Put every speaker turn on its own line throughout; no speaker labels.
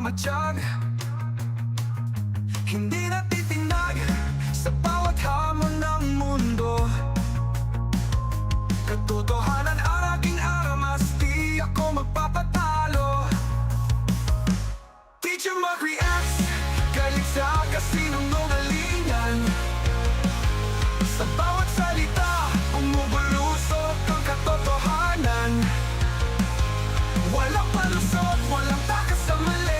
matiyag, hindi natitinag sa bawat hamon ng mundo. Katotohanan ang aking aramas, di ako magpapatalo. Teacher mag-reacts, galit sa kasinungalingan. Sa bawat salita, bumubulusok ang katotohanan. Walang palusot, walang takas sa mali.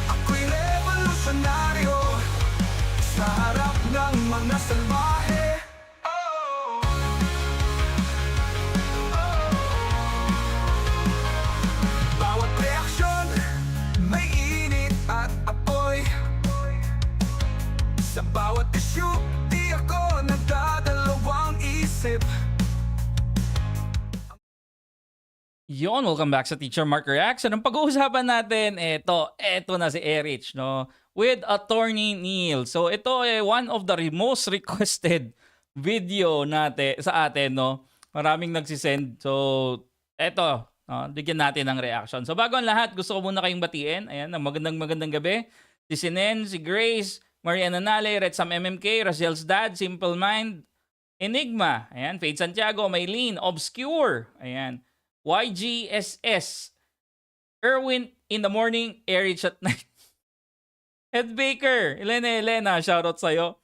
Ako'y revolusyonaryo sa harap ng mga salbahe. Bawat reaksyon, may init at apoy. Sa bawat issue, di ako nagdadalawang isip.
Yon, welcome back sa Teacher Mark Reacts. Ang pag-uusapan natin, eto na si Erich, no? With Attorney Neil. So ito ay one of the most requested video natin sa atin, no? Maraming nagsisend. So eto, bigyan natin ng reaction. So bago ang lahat, gusto ko muna kayong batiin. Ayan, magandang gabi. Si Sinen, si Grace, Mariana Nale, Red Sam MMK, Razel's Dad, Simple Mind, Enigma, ayan, Faith Santiago, Maylene, Obscure, ayan, YGSS, Erwin in the morning, Erich at night. Head Baker, Elena, shoutout sa'yo.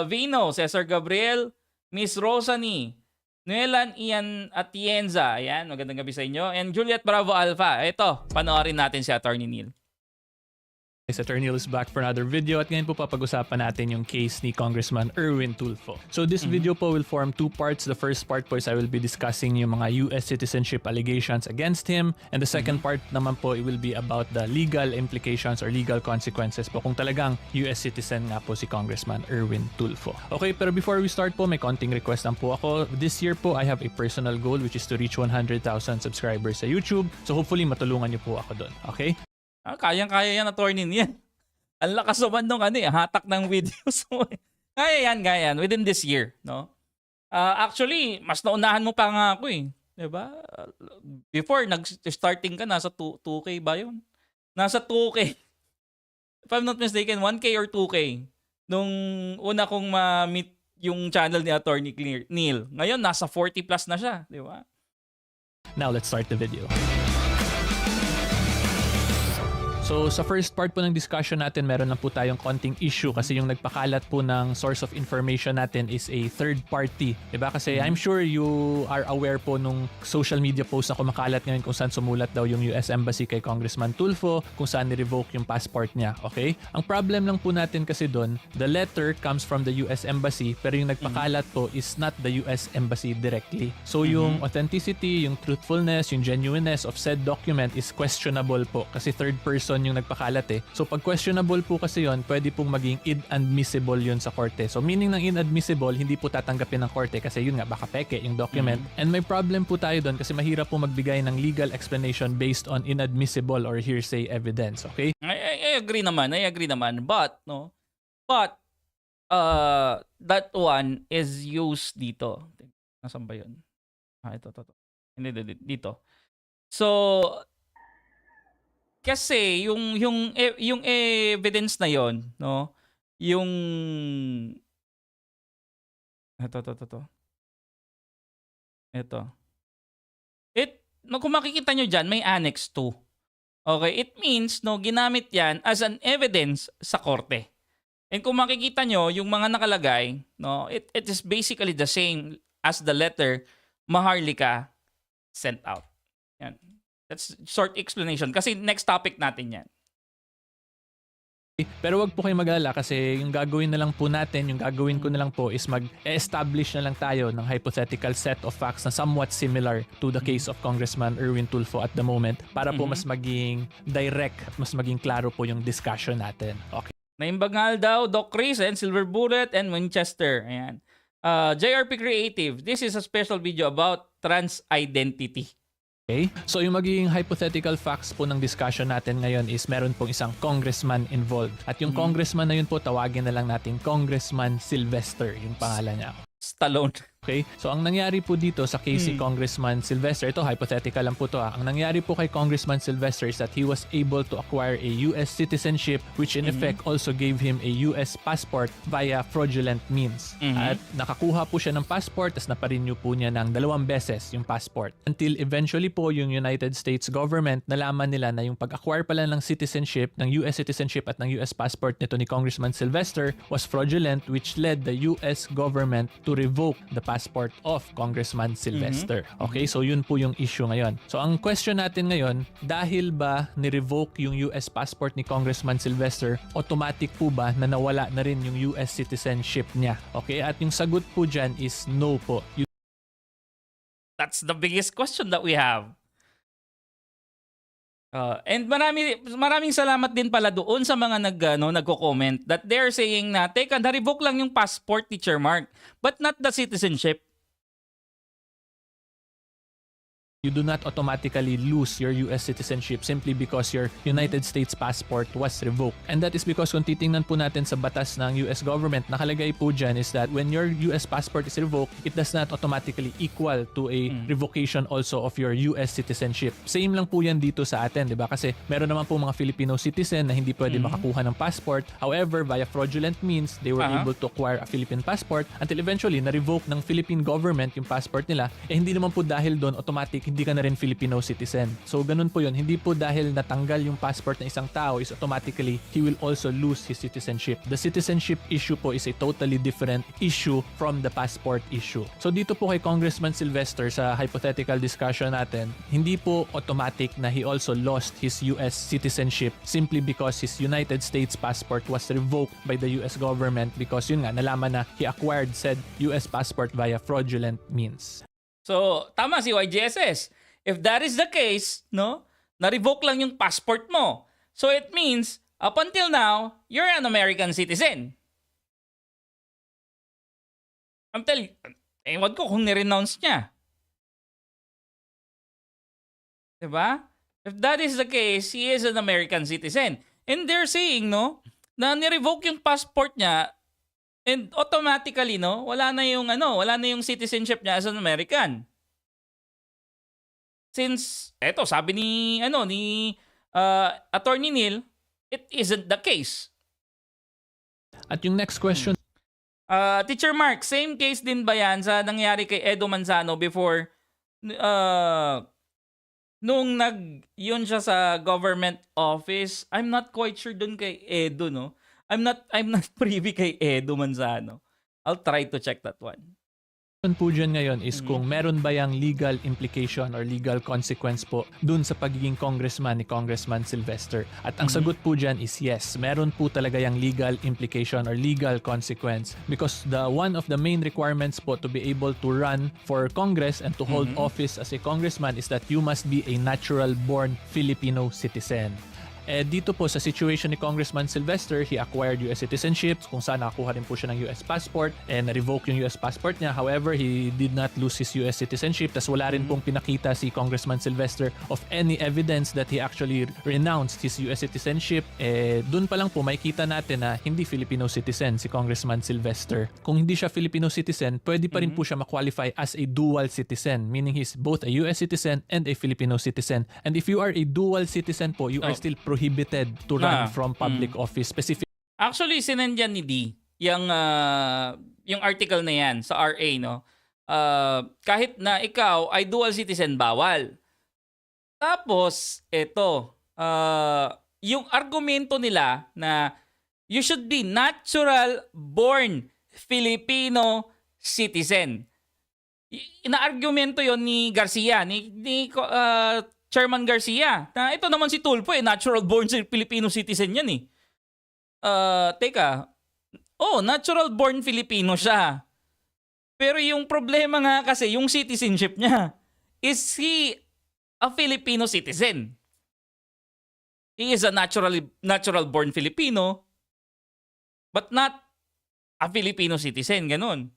Vino, Cesar Gabriel, Miss Rosany, Nuelan Ian Atienza, ayan, magandang gabi sa inyo. And Juliet Bravo Alpha, ito, panoorin natin si Attorney Neil.
Attorney Neil is back for another video at ngayon po papag-usapan natin yung case ni Congressman Erwin Tulfo. So this video po will form two parts. The first part po is I will be discussing yung mga US citizenship allegations against him, and the second part naman po it will be about the legal implications or legal consequences po kung talagang US citizen nga po si Congressman Erwin Tulfo. Okay, pero before we start po, may konting request lang po ako. This year po I have a personal goal which is to reach 100,000 subscribers sa YouTube. So hopefully matulungan niyo po ako doon. Okay?
Kayang-kaya yan, Attorney Neil. Ang lakas naman nung hatak ng videos mo. Kaya yan, within this year, no? Actually, mas naunahan mo pa nga ako eh. Diba? Before, nag-starting ka, nasa 2K ba yun? Nasa 2K. If I'm not mistaken, 1K or 2K. Nung una kong ma-meet yung channel ni Attorney Neil. Ngayon, nasa 40 plus na siya. Diba?
Now, let's start the video. So sa first part po ng discussion natin, meron lang po tayong konting issue kasi yung nagpakalat po ng source of information natin is a third party. Diba? Kasi I'm sure you are aware po nung social media post na kumakalat ngayon kung saan sumulat daw yung US Embassy kay Congressman Tulfo, kung saan ni-revoke yung passport niya. Okay? Ang problem lang po natin kasi doon, the letter comes from the US Embassy pero yung nagpakalat po is not the US Embassy directly. So yung authenticity, yung truthfulness, yung genuineness of said document is questionable po kasi third person yung nagpakalat eh. So pag questionable po kasi yon, pwede pong maging inadmissible yun sa korte. So meaning ng inadmissible, hindi po tatanggapin ng korte kasi yun nga, baka peke yung document. And may problem po tayo doon kasi mahirap po magbigay ng legal explanation based on inadmissible or hearsay evidence. Okay?
I agree naman. But, no? But, that one is used dito. Nasaan ba yun? Ito. Hindi, dito. So, kasi yung evidence na yon, no? Yung ito. Kung makikita nyo dyan, may annex 2. Okay, it means no, ginamit yan as an evidence sa korte. And kung makikita nyo, yung mga nakalagay, no, it is basically the same as the letter Maharlika sent out. Yan. That's short explanation kasi next topic natin yan.
Pero wag po kayong mag-alala kasi yung gagawin na lang po natin, yung gagawin ko na lang po is mag-establish na lang tayo ng hypothetical set of facts na somewhat similar to the case of Congressman Erwin Tulfo at the moment para po mas maging direct at mas maging klaro po yung discussion natin. Okay.
Naimbangal daw, Doc Chris and Silver Bullet and Winchester. Ayan. JRP Creative, this is a special video about trans identity.
Okay? So yung magiging hypothetical facts po ng discussion natin ngayon is meron pong isang congressman involved. At yung congressman na yun po, tawagin na lang natin Congressman Sylvester, yung pangalan niya.
Stallone.
Okay? So ang nangyari po dito sa case si Congressman Sylvester, ito hypothetical lang po to ha. Ang nangyari po kay Congressman Sylvester is that he was able to acquire a US citizenship which in effect also gave him a US passport via fraudulent means. At nakakuha po siya ng passport tas naparenew po niya ng 2 beses yung passport. Until eventually po yung United States government nalaman nila na yung pag-acquire pala ng citizenship, ng US citizenship at ng US passport nito ni Congressman Sylvester was fraudulent, which led the US government to revoke the passport of Congressman Sylvester. Okay, so yun po yung issue ngayon. So ang question natin ngayon, dahil ba ni-revoke yung US passport ni Congressman Sylvester, automatic po ba na nawala na rin yung US citizenship niya? Okay, at yung sagot po dyan is no po.
That's the biggest question that we have. And maraming salamat din pala doon sa mga nagko-comment that they're saying na, teka, na-revoke lang yung passport, Teacher Mark, but not the citizenship.
You do not automatically lose your US citizenship simply because your United States passport was revoked. And that is because kung titingnan po natin sa batas ng US government, nakalagay po dyan is that when your US passport is revoked, it does not automatically equal to a revocation also of your US citizenship. Same lang po yan dito sa atin, di ba? Kasi meron naman po mga Filipino citizen na hindi pwede makakuha ng passport. However, via fraudulent means, they were able to acquire a Philippine passport until eventually na-revoke ng Philippine government yung passport nila. Eh hindi naman po dahil doon automatic hindi ka na rin Filipino citizen. So ganun po yun. Hindi po dahil natanggal yung passport ng isang tao is automatically he will also lose his citizenship. The citizenship issue po is a totally different issue from the passport issue. So dito po kay Congressman Sylvester sa hypothetical discussion natin, hindi po automatic na he also lost his US citizenship simply because his United States passport was revoked by the US government because yun nga, nalaman na he acquired said US passport via fraudulent means.
So, tama si YGSS. If that is the case, no, na-revoke lang yung passport mo. So it means, up until now, you're an American citizen. I'm telling you, ewan ko kung ni-renounce niya. Diba? If that is the case, he is an American citizen. And they're saying, no, na ni-revoke yung passport niya and automatically, no, wala na yung citizenship niya as an American. Since, eto, sabi ni Attorney Neil, it isn't the case.
At yung next question,
Teacher Mark, same case din ba yan sa nangyari kay Edo Manzano before nung yun siya sa government office? I'm not quite sure dun kay Edo, no? I'm not privy kay Edo Manzano. I'll try to check that one.
po dyan ngayon is kung meron ba yung legal implication or legal consequence po dun sa pagiging congressman ni Congressman Sylvester. At ang sagot po dyan is yes, meron po talaga yung legal implication or legal consequence because one of the main requirements po to be able to run for Congress and to hold office as a congressman is that you must be a natural-born Filipino citizen. Dito po sa situation ni Congressman Sylvester, he acquired US citizenship kung saan nakakuha rin po siya ng US passport and na-revoke yung US passport niya. However, he did not lose his US citizenship. Tas wala rin pong pinakita si Congressman Sylvester of any evidence that he actually renounced his US citizenship. Dun pa lang po makikita natin na hindi Filipino citizen si Congressman Sylvester. Kung hindi siya Filipino citizen, pwede pa rin po siya ma-qualify as a dual citizen, meaning he's both a US citizen and a Filipino citizen. And if you are a dual citizen po, you are still prohibited to run from public office. Specific.
Actually, sinendyan ni D yung article na yan sa RA, no? Kahit na ikaw ay dual citizen, bawal. Tapos, ito, yung argumento nila na you should be natural-born Filipino citizen. Ina-argumento yon ni Garcia, ni Chairman Garcia. Na ito naman si Tulfo natural-born Filipino citizen yan eh. Teka. Natural-born Filipino siya. Pero yung problema nga kasi, yung citizenship niya, is he a Filipino citizen? He is a natural-born Filipino, but not a Filipino citizen. Ganun.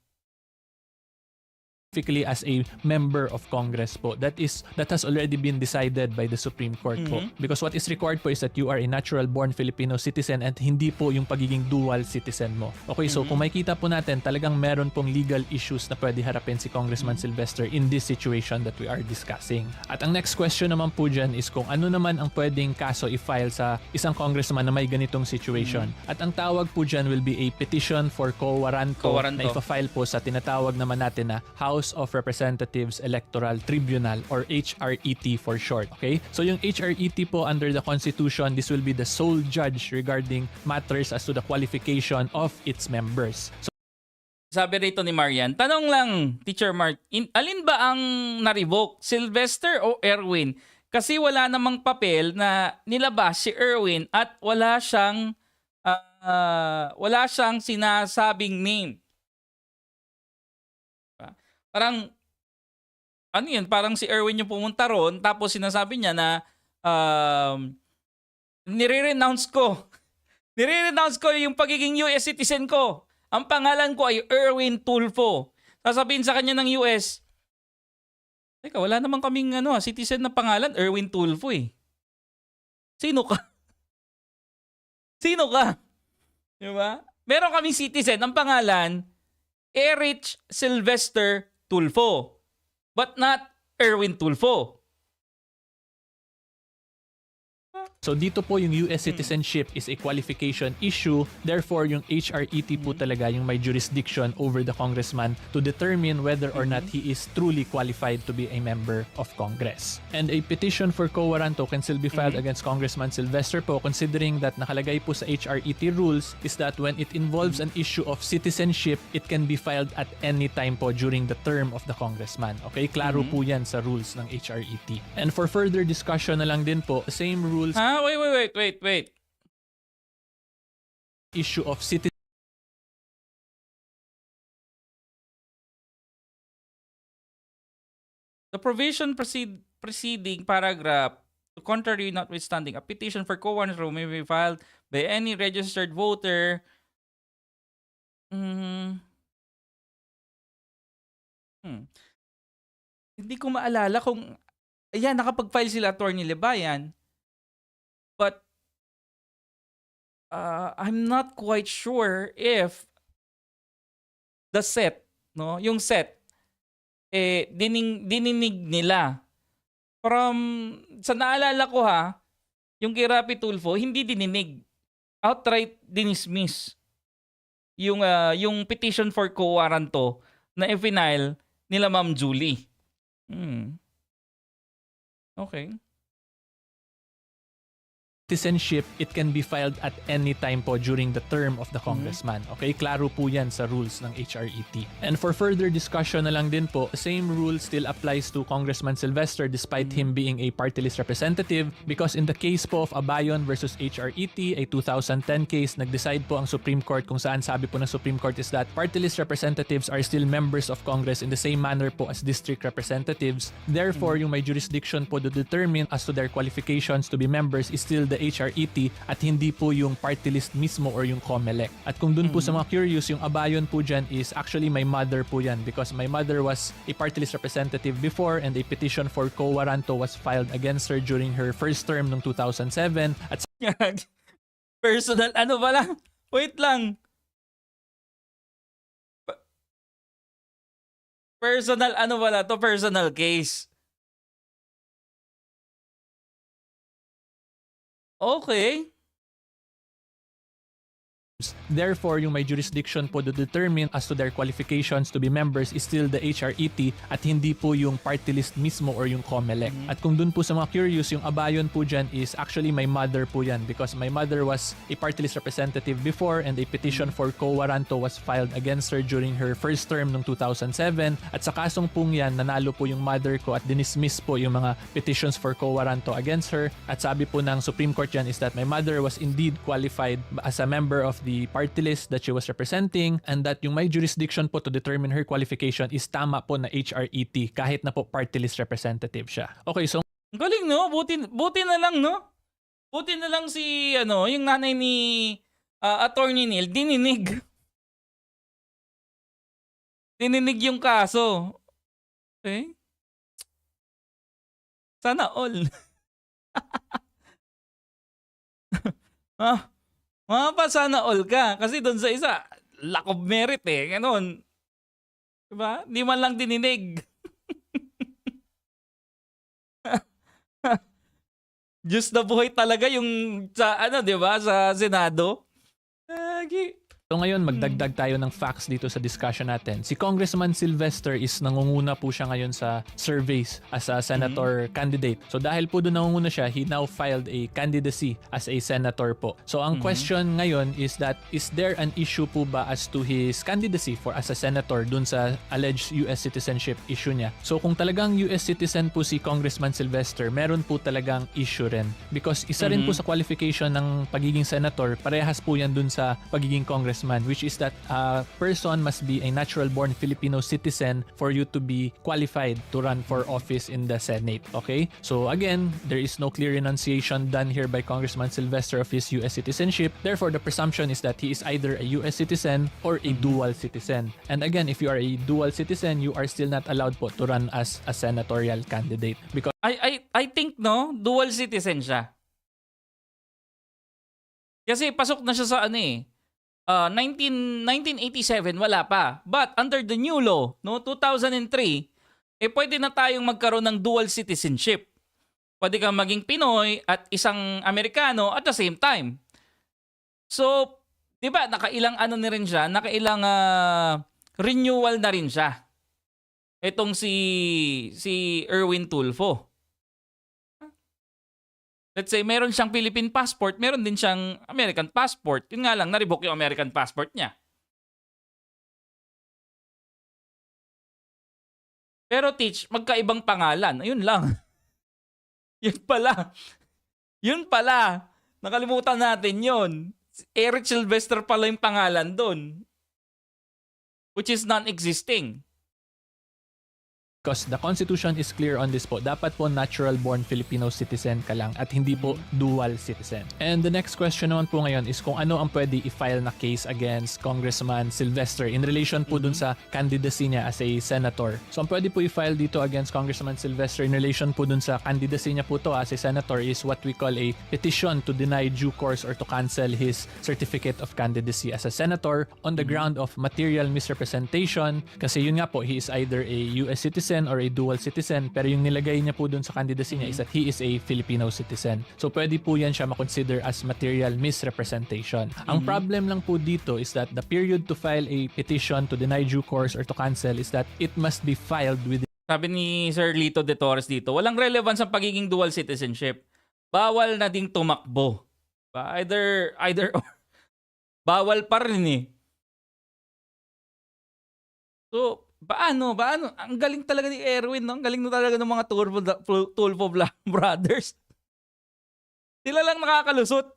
specifically as a member of Congress po. That has already been decided by the Supreme Court po. Because what is required po is that you are a natural born Filipino citizen at hindi po yung pagiging dual citizen mo. Okay, so kung makikita po natin, talagang meron pong legal issues na pwede harapin si Congressman Sylvester in this situation that we are discussing. At ang next question naman po dyan is kung ano naman ang pwedeng kaso i-file sa isang congressman na may ganitong situation. At ang tawag po dyan will be a petition for quo warranto na ipa-file po sa tinatawag naman natin na House of Representatives Electoral Tribunal or HRET for short. Okay? So yung HRET po under the Constitution, this will be the sole judge regarding matters as to the qualification of its members. So,
Sabi rito ni Marian, tanong lang, Teacher Mark, alin ba ang na-revoke? Sylvester o Erwin? Kasi wala namang papel na nilabas si Erwin at wala siyang sinasabing name. Parang, ano yun? Parang si Erwin yung pumunta ron, tapos sinasabi niya na nire-renounce ko. Nire-renounce ko yung pagiging US citizen ko. Ang pangalan ko ay Erwin Tulfo. Sasabihin sa kanya ng US, teka, wala naman kaming citizen na pangalan, Erwin Tulfo eh. Sino ka? Sino ka? Diba? Meron kaming citizen, ang pangalan, Erich Sylvester Tulfo. But not Erwin Tulfo.
So dito po yung US citizenship is a qualification issue. Therefore, yung HRET po talaga yung may jurisdiction over the congressman to determine whether or not he is truly qualified to be a member of Congress. And a petition for quo warranto can still be filed against Congressman Sylvester po, considering that nakalagay po sa HRET rules is that when it involves an issue of citizenship, it can be filed at any time po during the term of the congressman. Okay? Klaro po yan sa rules ng HRET. And for further discussion na lang din po, same rules
Wait.
issue of citizenship.
The provision preceding paragraph, to contrary notwithstanding, a petition for quo warranto may be filed by any registered voter. Hindi ko maalala kung ayan, nakapag-file sila Attorney Libayan. But I'm not quite sure if the set, no, yung set dininig nila. Sa naalala ko yung kay Rapi Tulfo, hindi dininig. Outright dinismiss yung petition for quo warranto na i-file nila Ma'am Julie. Okay.
Citizenship, it can be filed at any time po during the term of the congressman. Okay? Klaro po yan sa rules ng HRET. And for further discussion na lang din po, same rule still applies to Congressman Sylvester despite him being a party list representative, because in the case po of Abayon versus HRET, a 2010 case, nag-decide po ang Supreme Court kung saan sabi po ng Supreme Court is that party list representatives are still members of Congress in the same manner po as district representatives. Therefore, yung may jurisdiction po to determine as to their qualifications to be members is still the HRET at hindi po yung party list mismo or yung COMELEC. At kung dun po sa mga curious, yung Abayon po dyan is actually my mother po yan, because my mother was a party list representative before and a petition for quo warranto was filed against her during her first term noong 2007. At
Personal, ano ba lang? Wait lang. Personal, ano ba to? Personal case. Okay.
therefore, yung may jurisdiction po to determine as to their qualifications to be members is still the HRET at hindi po yung party list mismo or yung COMELEC. At kung dun po sa mga curious, yung Abayon po dyan is actually my mother po yan, because my mother was a party list representative before and a petition for quo warranto was filed against her during her first term noong 2007. At sa kasong pong yan, nanalo po yung mother ko at dinismiss po yung mga petitions for quo warranto against her. At sabi po ng Supreme Court yan is that my mother was indeed qualified as a member of the party list that she was representing, and that yung may jurisdiction po to determine her qualification is tama po na HRET kahit na po party list representative siya. Okay, so
galing, no? Buti na lang, no? Buti na lang si yung nanay ni Attorney Neil dininig yung kaso. Okay. Sana all. Ah, pa sana all ka. Kasi doon sa isa, lack of merit eh. Ganon. Diba? Di man lang dininig. Diyos na buhay talaga yung sa ano, di ba? Sa Senado. Lagi.
So ngayon, magdagdag tayo ng facts dito sa discussion natin. Si Congressman Sylvester is nangunguna po siya ngayon sa surveys as a senator candidate. So dahil po doon nangunguna siya, he now filed a candidacy as a senator po. So ang question ngayon is that, is there an issue po ba as to his candidacy for as a senator doon sa alleged US citizenship issue niya? So kung talagang US citizen po si Congressman Sylvester, meron po talagang issue rin. Because isa rin po sa qualification ng pagiging senator, parehas po yan doon sa pagiging congressman, which is that a person must be a natural-born Filipino citizen for you to be qualified to run for office in the Senate. Okay? So again, there is no clear enunciation done here by Congressman Sylvester of his US citizenship. Therefore, the presumption is that he is either a US citizen or a dual citizen. And again, if you are a dual citizen, you are still not allowed po to run as a senatorial candidate. Because
I think no, dual citizen siya. Kasi pasok na siya sa ano eh. 1987 wala pa. But under the new law, no, 2003, pwede na tayong magkaroon ng dual citizenship. Pwede kang maging Pinoy at isang Amerikano at the same time. So, 'di ba, nakailang ano na rin siya, nakailang renewal na rin siya. Itong si Erwin Tulfo. Let's say, meron siyang Philippine passport, meron din siyang American passport. Yun nga lang, na-revoke yung American passport niya. Pero teach, magkaibang pangalan. Ayun lang. Yun pala. Yun pala. Nakalimutan natin yun. Erich Sylvester pala yung pangalan doon. Which is non-existing.
because the Constitution is clear on this po. Dapat po natural-born Filipino citizen ka lang at hindi po dual citizen. And the next question naman po ngayon is kung ano ang pwede i-file na case against Congressman Sylvester in relation po dun sa candidacy niya as a senator. So ang pwede po i-file dito against Congressman Sylvester in relation po dun sa candidacy niya po to as a senator is what we call a petition to deny due course or to cancel his certificate of candidacy as a senator on the ground of material misrepresentation. Kasi yun nga po, he is either a US citizen or a dual citizen, pero yung nilagay niya po dun sa candidacy niya is that he is a Filipino citizen. So pwede po yan siya makonsider as material misrepresentation. Ang problem lang po dito is that the period to file a petition to deny due course or to cancel is that it must be filed within.
Sabi ni Sir Lito de Torres dito, walang relevance ang pagiging dual citizenship. Bawal na ding tumakbo. Either or. Bawal pa rin eh. So, paano? Ang galing talaga ni Erwin, no? Ang galing talaga ng mga Tulfo brothers. Sila lang nakakalusot.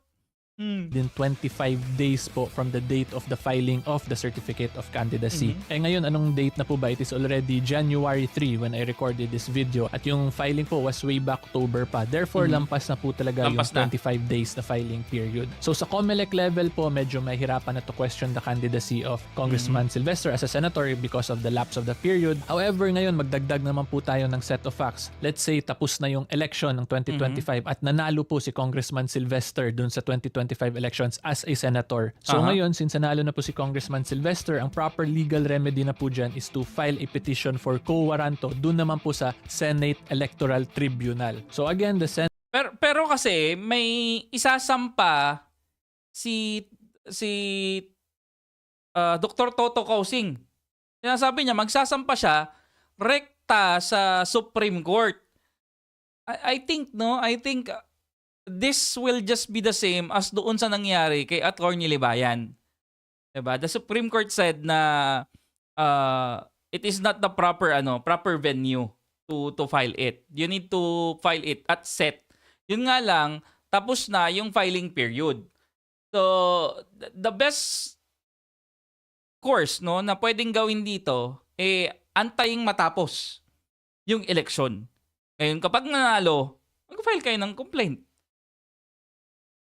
Within 25 days po from the date of the filing of the certificate of candidacy. Ngayon, anong date na po ba? It is already January 3 when I recorded this video at yung filing po was way back October pa. Therefore, lampas na po talaga
Lampas
yung 25 days na filing period. So sa COMELEC level po, medyo mahirapan na to question the candidacy of Congressman Sylvester as a senator because of the lapse of the period. However, ngayon, magdagdag naman po tayo ng set of facts. Let's say, tapos na yung election ng 2025 at nanalo po si Congressman Sylvester dun sa 2025 elections as a senator. So ngayon, since nanalo na po si Congressman Sylvester, ang proper legal remedy na po dyan is to file a petition for quo warranto dun naman po sa Senate Electoral Tribunal. So again, the Senate...
Pero kasi, may isasampa si Dr. Toto Kausing. Sinasabi niya, magsasampa siya rekta sa Supreme Court. I think this will just be the same as doon sa nangyari kay Atty. Libayan. Diba? The Supreme Court said na it is not the proper venue to file it. You need to file it at set. Yun nga lang, tapos na yung filing period. So, the best course na pwedeng gawin dito, antayin matapos yung election. Ngayon, kapag nanalo, mag-file kayo ng complaint.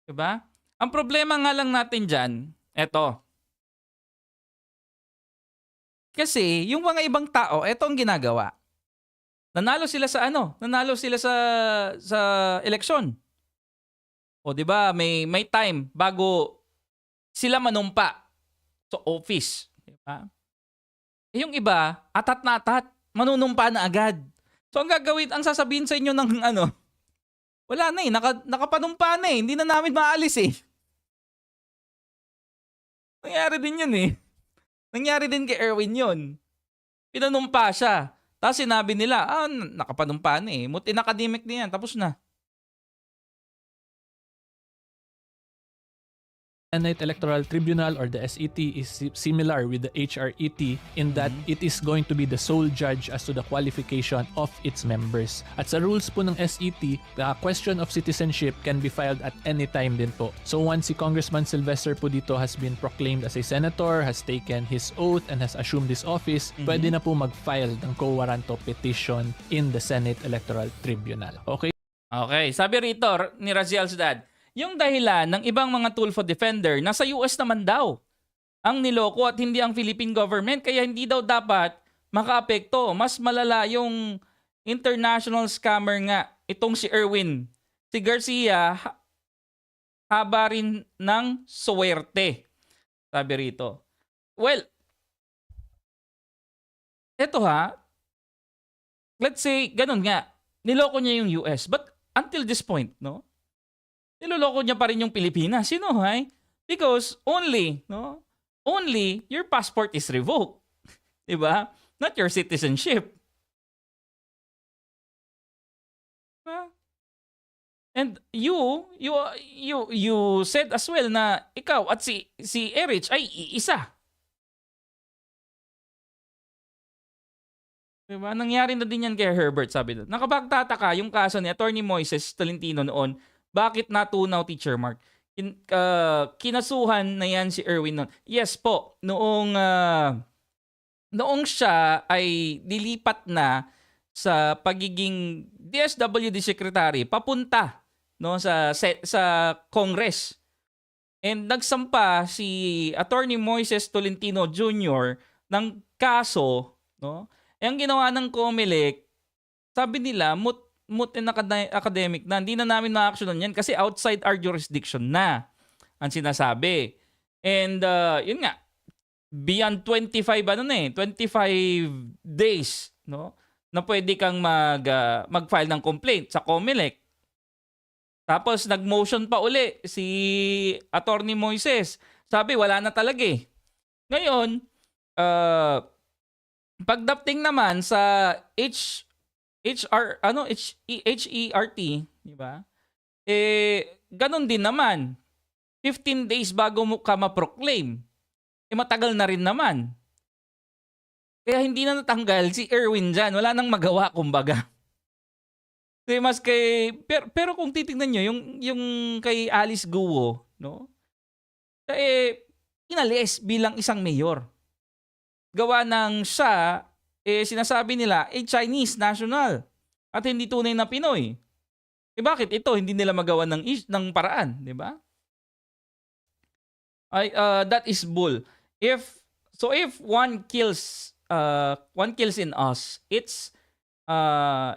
Diba? Ang problema nga lang natin dyan, eto. Kasi, yung mga ibang tao, eto ang ginagawa. Nanalo sila sa ano? Nanalo sila sa eleksyon. O 'di ba, may time bago sila manumpa sa office, 'di ba? Eh, yung iba, atat na atat, manunumpa na agad. So ang sasabihin sa inyo ng ano, wala na eh, nakapanumpa na eh, hindi na namin maalis eh. Nangyari din yun eh. Nangyari din kay Erwin yun. Pinanumpa siya. Tapos sinabi nila, nakapanumpa na eh. Inacademic na yan, tapos na.
Senate Electoral Tribunal or the SET is similar with the HRET in that it is going to be the sole judge as to the qualification of its members. At sa rules po ng SET, the question of citizenship can be filed at any time din po. So once si Congressman Sylvester po dito has been proclaimed as a senator, has taken his oath, and has assumed this office, pwede na po mag-file ng quo warranto petition in the Senate Electoral Tribunal. Okay?
Okay, sabi rito ni Raziel's dad, yung dahilan ng ibang mga Tulfo defender, nasa US naman daw ang niloko at hindi ang Philippine government, kaya hindi daw dapat makaapekto. Mas malala yung international scammer nga, itong si Erwin. Si Garcia, haba rin ng suwerte. Sabi rito. Well, eto let's say, ganun nga, niloko niya yung US. But until this point, no? Niloloko niya pa rin yung Pilipinas. Sino, hay? Because only your passport is revoked. Diba? Not your citizenship. Diba? And you said as well na ikaw at si Erich ay iisa. Diba? Nangyari na din yan kay Herbert, sabi doon. Nakapagtataka yung kaso ni Atty. Moises Tolentino noon. Bakit natunaw, Teacher Mark? Kinasuhan na yan si Erwin noon. Yes po, noong siya ay dilipat na sa pagiging DSWD Secretary, papunta no, sa Congress. And nagsampa si Atty. Moises Tolentino Jr. ng kaso, no? Ang ginawa ng COMELEC, sabi nila, moot and academic na, hindi na namin ma-actionan yan kasi outside our jurisdiction na ang sinasabi. And yun nga, beyond 25 days, no, na pwede kang mag-file ng complaint sa COMELEC. Tapos nag-motion pa uli si Atty. Moises. Sabi wala na talaga eh. Ngayon, pagdating naman sa HERT, di ba? Ganun din naman. 15 days bago mo ka ma-proclaim. Matagal na rin naman. Kaya hindi na natanggal si Erwin dyan. Wala nang magawa, kumbaga. Pero kung titignan nyo, yung kay Alice Guo, no? Inalis bilang isang mayor. Gawa ng siya, sinasabi nila, Chinese national at hindi tunay na Pinoy. Bakit ito hindi nila magawa ng paraan, di ba? That is bull. If one kills in us, it's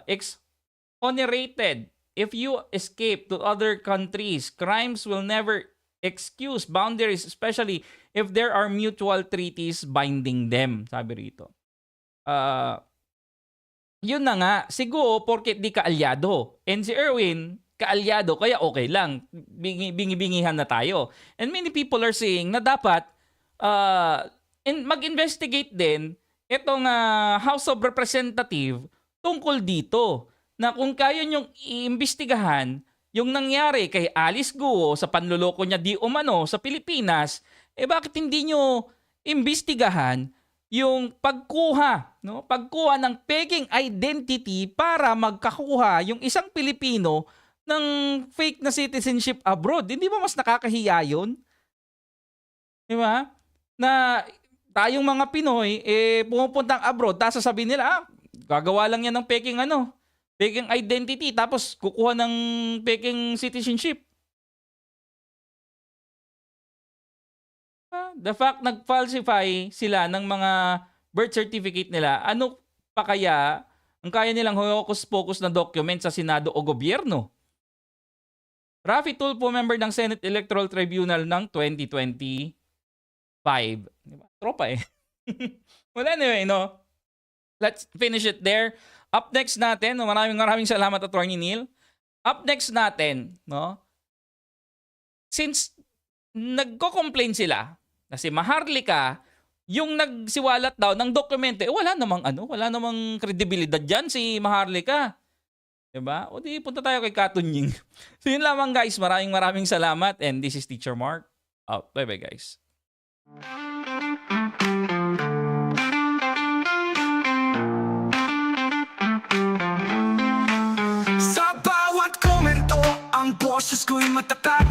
exonerated. If you escape to other countries, crimes will never excuse boundaries, especially if there are mutual treaties binding them, sabi rito. Yun na nga, siguro porket di kaalyado. And si Erwin, kaalyado, kaya okay lang. Bingi-bingihan na tayo. And many people are saying na dapat mag-investigate din itong House of Representative tungkol dito. Na kung kaya nyong iimbestigahan yung nangyari kay Alice Guo sa panloloko niya di umano sa Pilipinas, bakit hindi nyo imbestigahan yung pagkuha ng peking identity para magkakuha yung isang Pilipino ng fake na citizenship abroad? Hindi ba mas nakakahiya yun? Di ba? Na tayong mga Pinoy, pumupuntang abroad, tapos sasabihin nila, gagawa lang yan ng peking identity, tapos kukuha ng peking citizenship. The fact nag-falsify sila ng mga birth certificate nila, ano pa kaya ang kaya nilang hocus-pocus na document sa Senado o gobyerno. Rafi Tulfo, member ng Senate Electoral Tribunal ng 2025. Diba? Tropa eh. Well, anyway, no? Let's finish it there. Up next natin, maraming salamat, Atty. Neil. Up next natin, no? Since nagko-complain sila na si Maharlika yung nagsiwalat daw ng dokumento, wala namang kredibilidad diyan si Maharlika. 'Di ba? O di punta tayo kay Katunying. So yun lamang guys, maraming salamat and this is Teacher Mark. Out. Bye-bye guys.
Sa bawat komento, ang boses ko'y matatag.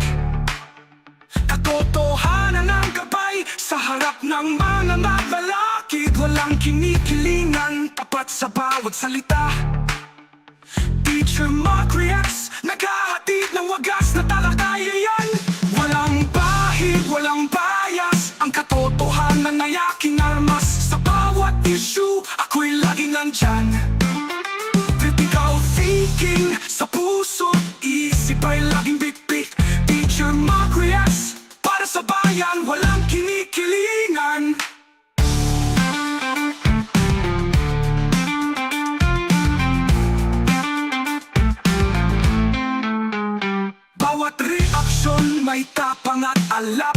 Katotohanan ang gabay sa harap ng mga mabalakid. Walang kinikilingan, tapat sa bawat salita. Teacher Mark reacts, naghahatid ng wagas na talakayan. Walang bahid, walang bias, ang katotohanan ay aking armas. Sa bawat issue, ako'y laging nandyan. Critical thinking sa puso, isip ay laging big-big. Teacher Mark reacts, para sa bayan, walang kinikilingan. Bawat reaksyon may tapang at alab.